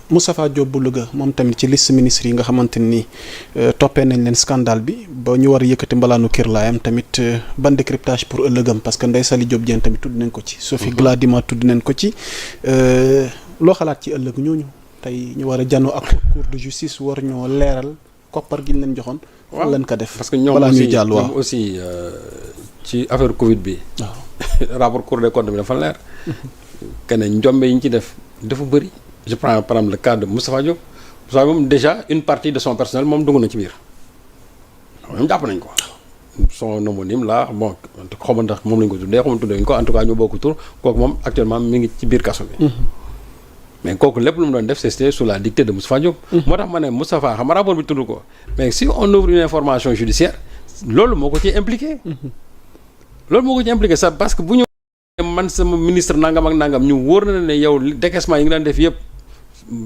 Moustapha Diop bu Louga moom tamit ci liste ministres yi nga xamante ni toppee nañ leen scandale bi ba ñu war a yëkkati mbalaanu kirlaayam tamit ban décryptage pour ëllëgam parce que Ndeye Saly Diop Dieng tamit tudd nañ ko ci. Sophie Gladima tudd nañ ko ci. loo xalaat ci ëllëg ñooñu tey ñu war a janoo ak cour de justice war ñoo leeral koppar gi ñu leen joxoon. fan lañ ko def parce que ñoom aussi ci affaire Covid bi. waaw rapport Cour des comptes bi dafa leer. que ne njombe yi ñu ci def dafa bëri. je prends par exemple le cas de Moustapha Diop moom déjà une partie de son personnel moom dugg na ci biir moom jàpp nañ ko. son homonyme là bon xaw ma ndax moom lañ ko tuddee xaw ma tuddee ko en tout cas ñoo bokk tur kooku moom actuellement mi ngi ci biir kaso bi. mais kooku lépp lu mu doon def c'était sous la dictée de Moustapha Diop. moo tax ma ne Moustapha xam nga rapport bi tudd ko mais si on ouvre une information judiciaire loolu moo ko ciy impliqué. loolu moo ko ciy impliqué ça parce que bu ñu man sama ministre nangam ak nangam ñu wóor na ne yow décaissement yi nga daan def yëpp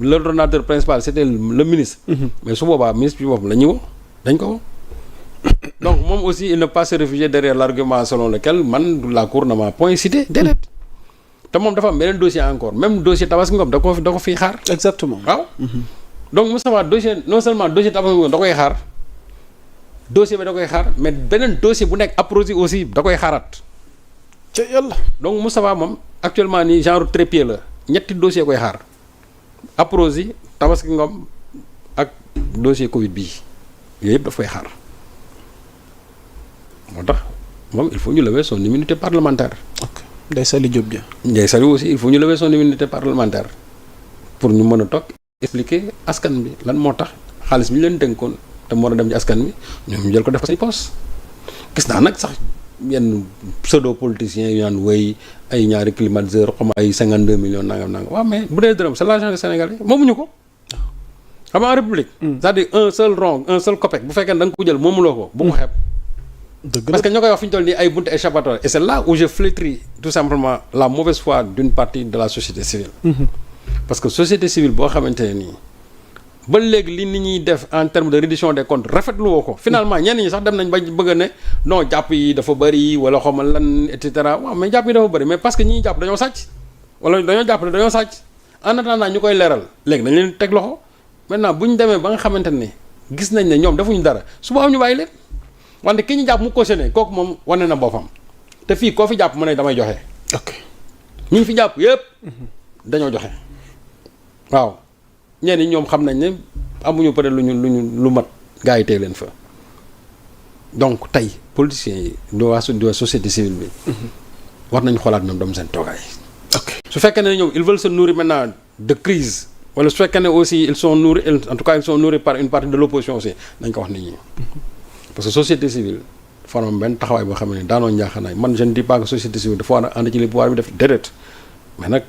l'ordonnateur principal c'était le ministre. mais su boobaa ministre bi boppam la ñu woo dañ ko woo. donc moom aussi il ne peut pas se réfugier derrière l'argument selon lequel man la cour ne m'a point cité déedéet. te moom dafa am beneen dossier encore même dossier Tabaski Ngom da ko fiy xaar. exactement waaw. donc Moustapha dossier non seulement dossier Tabaski Ngom da koy xaar dossier bi da koy xaar mais beneen dossier bu nekk Aprosi aussi da koy xaaraat. ca yàlla. donc Moustapha moom actuellement nii genre trépied la ñetti dossier koy xaar Aprosi Tabaski Ngom ak dossier Covid bii yooyu yëpp daf koy xaar moo tax moom il faut ñu lever son immunité parlementaire. ok Ndeye Saly Diop Dieng. Ndeye Saly aussi il faut ñu lever son immunité parlementaire pour ñu mën a toog expliquer askan bi lan moo tax xaalis bi ñu leen dénkoon te mu war a dem ci askan bi ñoom ñu jël ko def ko seen poste. gis naa nag sax yenn pseudo politiciens yu naan wéy ay ñaari climatiseur xam ay 52 millions nangam waaw mais bu dee dërëm c'est l'argent des Sénégalais moomuñu ko. xam nga en république. c'est-à-dire un seul rond un seul copec bu fekkee da nga ko jël moomuloo ko bu ko xeeb. parce que ñoo koy wax fi ñu toll nii ay buntu échappatoire et c'est là où je flétris tout simplement la mauvaise foi d'une partie de la société civile. parce que société civile boo xamante ne nii ba léegi li nit ñuy def en termes de reddition des comptes rafetlu woo ko finalement ñenn ñi sax dem nañ ba bëgg ne non jàpp yi dafa bëri wala xaw ma lan et cetera waaw mais jàpp yi dafa bëri mais parce que ñi ñuy jàpp dañoo sàcc wala dañoo jàpp ne dañoo sàcc en attendant ñu koy leeral léegi dañ leen teg loxo maintenant bu ñu demee ba nga xamante ne gis nañ ne ñoom defuñu dara suba am ñu bàyyi leen wante ki ñu jàpp mu cautionné kooku moom wane na boppam te fii koo fi jàpp mu ne damay joxe. ok ñi fi jàpp yëpp dañoo joxe waaw ñenn ñi ñoom xam nañ ne amuñu peut-être lu mat gars yi tey leen fa donc tey politiciens yi de société civile bi. war nañ xoolaat ñoom doom seen toogaay. ok su fekkee ne ñoom ils veulent se nourrir maintenant de crise wala su fekkee ne aussi ils sont nourris en tout cas ils sont nourris par une partie de l'opposition aussi nañ ko wax nit ñi. parce que société civile dafa am benn taxawaay boo xam ne daanoo njaaxanaay man je ne dis pas que société civile dafa war a ànd ci li pouvoir bi def déedéet mais nag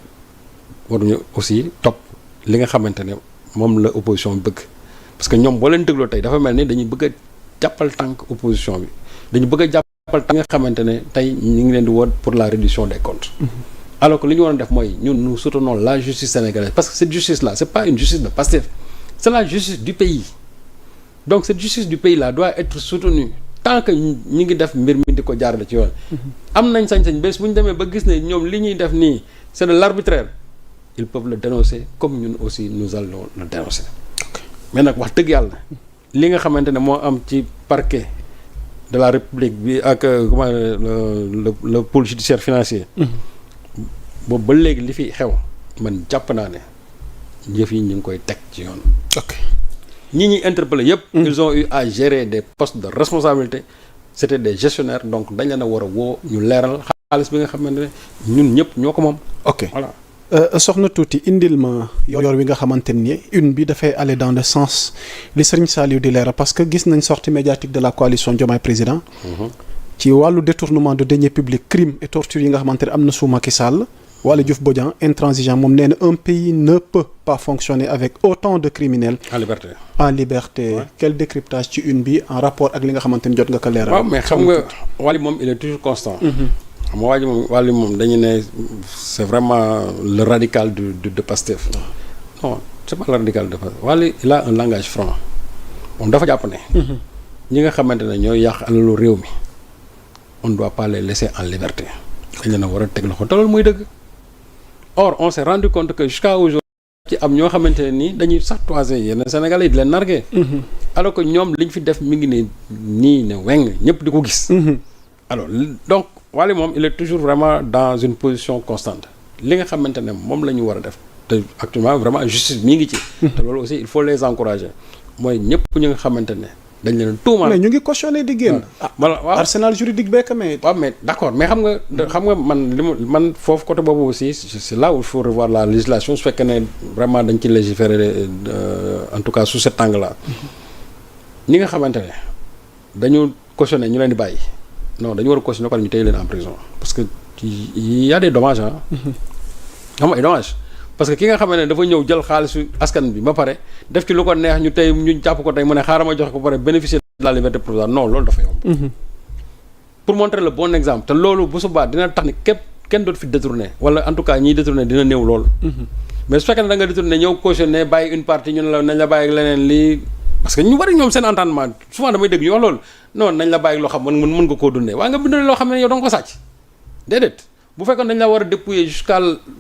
waruñu aussi topp li nga xamante ne moom la opposition bi bëgg parce que ñoom boo leen dégloo tey dafa mel ni dañuy bëgg a jàppal tànk opposition bi dañu bëgg a jàppal tànk nga xamante ne tey ñu ngi leen di woon pour la reddition des comptes. alors que li ñu war a def mooy ñun nous soutenons la justice sénégalaise parce que cette justice là c'est pas une justice de Pastef c'est la justice du pays. donc cette justice du pays là doit être soutenue tant que ñi ngi def mbir mi di ko jaarale ci yoon. am nañ sañ-sañ bés bu ñu demee ba gis ne ñoom li ñuy def nii c'est de l'arbitraire ils peuvent le dénoncer comme ñun aussi nous allons le dénoncer. mais nag wax dëgg yàlla li nga xamante ne moo am ci parquet de la république bi ak comment le pôle judiciaire financier. boobu ba léegi li fi xew man jàpp naa ne yëf yi ñu ngi koy teg ci yoon. ok. ñi ñuy interpellé yëpp. ils ont eu à gérer des postes de responsabilité c'était des gestionnaires donc dañ leen a war a woo ñu leeral xaalis bi nga xamante ne ñun ñëpp ñoo ko moom. ok voilà. soxna tuuti indil ma yor wi nga xamante ni une bi dafay aller dans le sens li Serigne Saliou di leeral parce que gis nañ sortie médiatique de la coalition Diomaye Président. ci wàllu détournement de deniers publics crimes et torture yi nga xamante ne am na sous Macky Sall. Waly Diouf Bodian intransigeant moom nee na un pays ne peut pas fonctionner avec autant de criminels. en liberté. Ouais. Quel décryptage ci une bi en rapport ak li nga xamante ni jot nga ko leeral. waaw mais xam nga Waly moom il est toujours constant. xam nga Waly moom dañu ne c'est vraiment le radical de Pastef. non c'est pas le radical de Pastef Waly il a un langage franc moom dafa jàpp ne. ñi nga xamante ne ñooy yàq alalu réew mi on ne doit pas les laisser en liberté. dañ leen a war a teg loxo te loolu mooy dëgg. or on s'est rendu compte que jusqu'à aujourd'hui ci am ñoo xamante ne nii dañuy sax toisé yenn Sénégalais yi di leen nargué. alors que ñoom liñ fi def mi ngi ne nii ne weng ñëpp di ko gis. alors donc Wally moom il est toujours vraiment dans une position constante li nga xamante ne moom la ñu war a def te actuellement vraiment justice mi ngi ci. te loolu aussi il faut les encourager mooy ñëpp ñu nga xamante ne dañ leen tuumaal. mais ñu ngi cautionné di génn. voilà waaw arsenal juridique beek mais. waaw mais d'accord mais xam nga man foofu côté boobu aussi c'est là où il faut revoir la législation su fekkee ne vraiment dañ ci légiférer en tout cas sous cet angle là. ñi nga xamante ne dañu cautionné ñu leen di bàyyi non dañu war a cautionné par ñu téye leen en prison parce que il y a des dommages ah. xam nga ay dommages parce que ki nga xamante ne dafa ñëw jël xaalisu askan bi ba pare def ci lu ko neex ñu tey ñu jàpp ko tey mu ne xaaral ma joxe ko ba pare bénéficier de la liberté provisoire non loolu dafa yomb. pour montrer le bon exemple te loolu bu subaa dina tax ni kenn dootu fi détourné wala en tout cas ñiy détourné dina néew loolu. mais su fekkee ne da nga détourné ñëw cautionné bàyyi une partie ñu ne la nañ la bàyyi ak leneen lii. parce que ñu bari ñoom seen entendement souvent damay dégg ñu wax loolu non nañ la bàyyi loo xam mën nga koo dundee waaye nga bindal loo xam ne yow da nga ko sàcc déedéet bu fekkoon dañ la war a dépouiller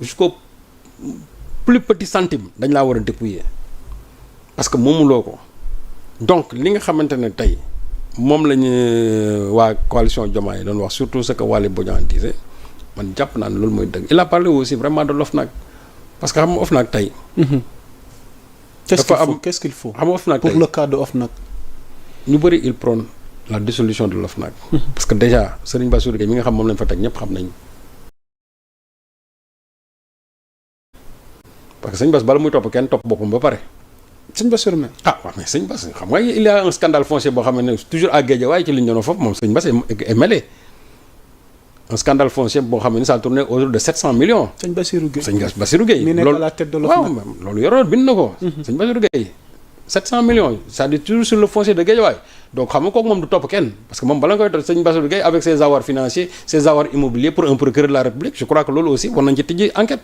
jusqu'au plus petit centime dañ laa war a dépouiller parce que moomuloo ko donc li nga xamante ne tey moom la ñu waa coalition Diomaye doon wax surtout ce que Waly Bodian disait man jàpp naa ne loolu mooy dëgg il a parlé aussi vraiment de l'OFNAC parce que xam nga OFNAC tey. Qu'est-ce qu'il faut xam nga OFNAC pour le cas de OFNAC. ñu bëri il prône la dissolution de l'OFNAC. parce que déjà Serigne Bassirou Gueye mi nga xam moom lañ fa teg ñëpp xam nañ parce que Serigne Bass bala muy topp kenn topp boppam ba pare. Serigne Bassirou mais. waaw mais Serigne Bass xam nga il y a un scandale foncier boo xam ne toujours à Guédiawaye ci li ñu doon foofu moom Serigne Bass est mêlé. un scandale foncier boo xam ne ça tournait autour de 700 millions. Serigne Bassirou Gueye Serigne Bassirou Gueye. mi nekk à la tête de l'OFNAC waaw loolu yoroon bind na ko. Serigne Bassirou Gueye 700 millions c'est-à-dire toujours sur le foncier de Guédiawaye donc xam nga kooku moom du topp kenn parce que moom bala nga koy topp Serigne Bassirou Gueye avec ses avoirs financiers ses avoirs immobiliers pour un procureur de la République je crois que loolu aussi war nañ ci tijji enquête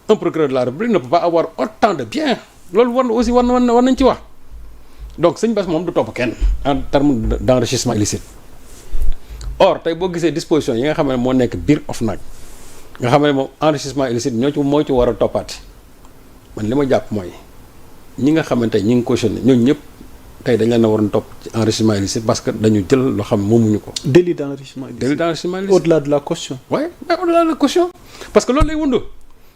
un procureur de la République ne peut pas avoir autant de biens loolu war nañ ci wax donc Serigne Bass moom du topp kenn en termes d'enrichissement illicite. or tey boo gisee disposition yi nga xam ne moo nekk biir OFNAC nga xam ne moom enrichissement illicite moo ci war a toppaati man li ma jàpp mooy ñi nga xamante ñi ngi cautionné ñooñu ñëpp tey dañ leen a waroon topp ci enrichissement illicite parce que dañu jël loo xam moomuñu ko. délit d'enrichissement illicite au-delà de la caution. oui mais au-delà de la caution parce que loolu lay wundu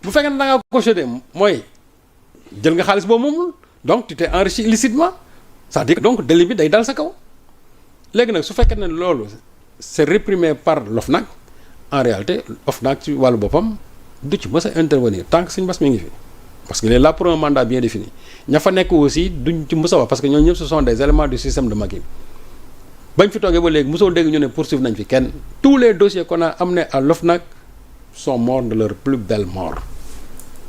bu fekkee ne da ngaa cautionné mooy jël nga xaalis boobu moomul donc tu t'es enrichi illicitement c'est-à-dire que donc délit bi day dal sa kaw léegi nag su fekkee ne loolu. c'est réprimé par l'OFNAC en réalité OFNAC ci wàllu boppam du ci mës a intervenir tant que Serigne Bass mi ngi fi parce que il est là pour un mandat bien défini ña fa nekk aussi duñ ci mës a wax parce que ñooñu ñëpp ce sont des éléments du système de Macky bañ fi toogee ba léegi mosoo dégg ñu ne poursuivre nañ fi kenn tous les dossiers qu'on a amenés à l'OFNAC sont morts de leur plus belle mort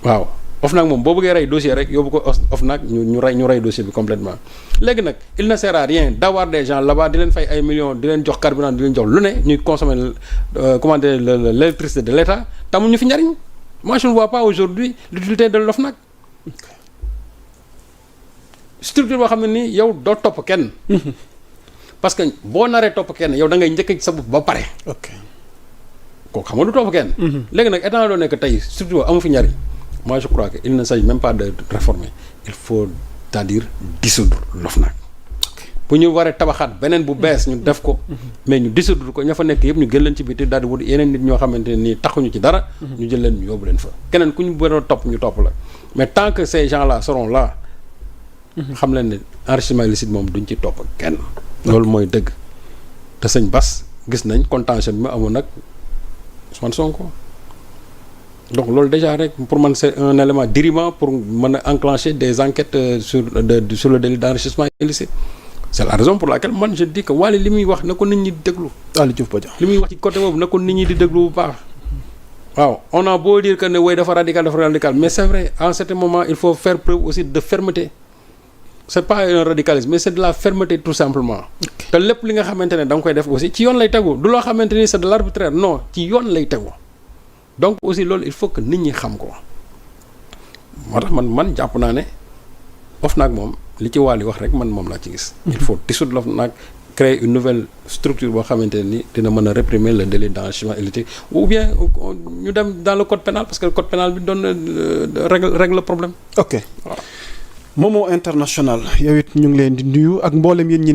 waaw OFNAC moom boo bëggee rey dossier rek yóbbu ko OFNAC ñu rey dossier bi complètement léegi nag il ne sert à rien d'avoir des gens là-bas di leen fay ay millions di leen jox carburant di leen jox lu ne ñuy consommer comment dire l'électricité de l'État tamu ñu fi njariñ moi je ne vois pas aujourd'hui l'utilité de l'OFNAC structure boo xam ne nii yow doo topp kenn parce que boo naree topp kenn yow da ngay njëkk ci sa bopp ba pare ok kooku xam nga du topp kenn léegi nag état doo nekk tey structure amu fi njariñ moi je crois que il ne s'agit même pas de réformer il faut c'est-à-dire dissoudre l'OFNAC bu ñu waree tabaxaat beneen bu bees ñu def ko mais ñu dissoudre ko ña fa nekk yëpp ñu gën leen ci biti daal di wut yeneen nit ñoo xamante ne nii taxuñu ci dara ñu jël leen ñu yóbbu leen fa keneen ku ñu bëri topp ñu topp la mais tant que ces gens là seront là xam leen ne enrichissement illicite moom duñ ci topp kenn loolu mooy dëgg te sëñ Bass gis nañ contention bi ma amoon nag Ousmane Sonko donc loolu déjà rek pour man c'est un élément dirimant pour mën a enclencher des enquêtes sur le délit d'enrichissement illicite c'est la raison pour laquelle man je dis que Waly li muy wax na ko nit ñi di déglu. Waly Diouf Bodian li muy wax ci côté boobu na ko nit ñi di déglu bu baax. waaw on a beau dire que ne way dafa radical mais c'est vrai à un certain moment il faut faire preuve aussi de fermeté c'est pas un radicalisme mais c'est de la fermeté tout simplement. te lépp li nga xamante ne da nga koy def aussi ci yoon lay tegu du loo xamante ni c'est de l'arbitraire non ci yoon lay tegu. donc aussi loolu il faut que nit ñi xam ko moo tax man jàpp naa ne OFNAC moom li ci Waly wax rek man moom laa ci gis. il faut dissoudre l'OFNAC créer une nouvelle structure boo xamante ni dina mën a réprimer le délit d'enrichissement illicite ou bien ñu dem dans le code pénal parce que le code pénal bi doon règle le problème. ok Momo International yow it ñu ngi leen di nuyu ak mboolem yéen ñi